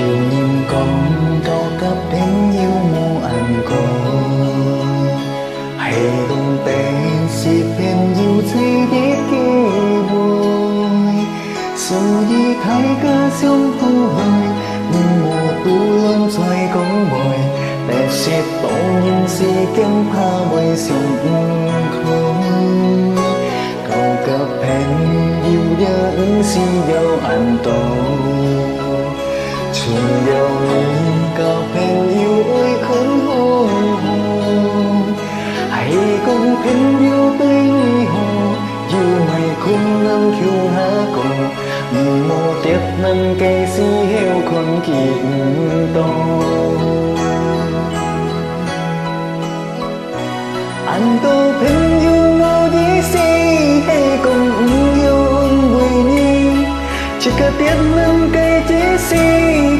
nhìn con có cấp đến yêu mô ăn cô hay không tên si thêm yêu thấy biết kỳ vui dù đi thấy cơ sống thu hơi nhưng mùa tu luôn xoay công bồi để xếp tổ nhìn si kiếm pha bồi sống không cầu cấp hẹn yêu nhớ ứng si dâu ăn tổ chung dâu nhìn cầu hẹn yêu ơi khốn hồn hãy cùng hẹn yêu tới hồ yêu mày khung năm khiêu há cổ mô tiếp năm cây si heo con kịp to anh tô hẹn yêu mô đi si hay cùng yêu ôn bùi ni chỉ cả tiếc năm cây chỉ si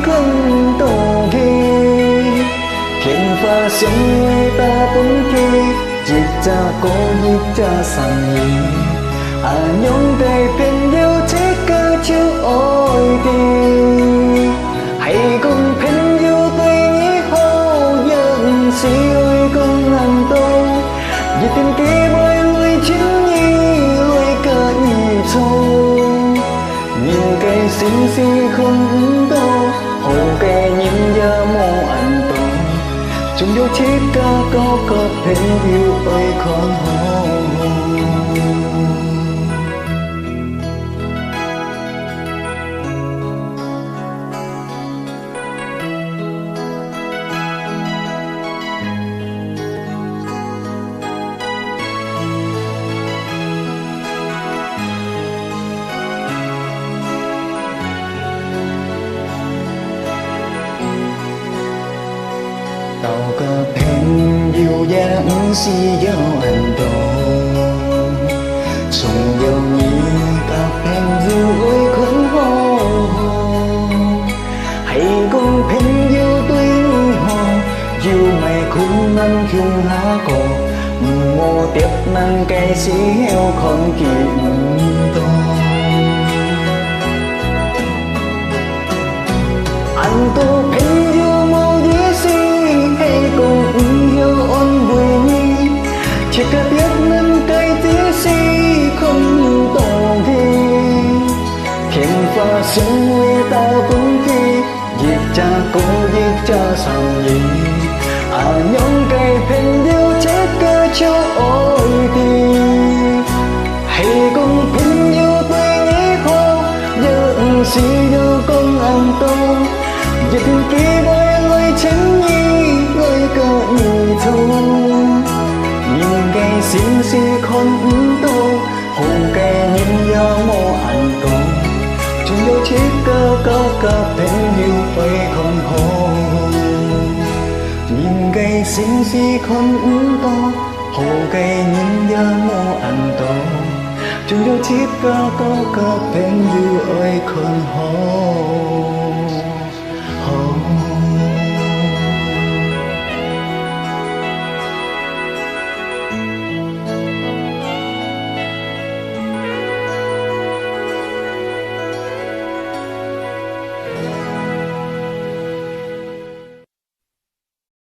không tổ ghê khiến pha sống người ta vẫn kê dịch cha có dịch cha sang nhì nhóm cây phên yêu chết cơ chiếu ôi đi hãy cùng phên yêu tôi nghĩ hô dân si ơi con làm tôi vì tình kia bơi lui chính nhi lui cả nhịp sâu nhìn cây xinh xinh không đâu hồ cây nhìn ra mô anh tôi chúng yêu chết ca có phên yêu ơi con hồn tàu cơ phèn yêu dáng si dâu anh tổ sùng dâu nhí cà phèn yêu ơi khốn hồn hãy cùng phèn yêu tuy hồn yêu mày khung năm khiêu há cổ mô tiếp năm cây si heo con kịp to anh tô phèn yêu mô đi si hay cùng yêu ôn bùi ni chỉ cả biết năm cây tí si không tổ ghê khiến pha sống người ta vẫn kê dịch cha cố dịch cha sang nhì nhóm cây phên yêu chết cơ cho ôi đi hãy cùng phên yêu tôi nghĩ khô giờ si yêu con ăn tô dịch kia bơi lối chính nhi lối cơ nhị thâu nhìn cây xinh xinh không tô hồn cây nhìn gió mô anh tô chúng yêu chết cơ phên yêu tôi không hồn nhìn cây xinh xinh không tô hồn cây nhìn gió mô anh tô chúng yêu chết cơ phên yêu ơi không hồn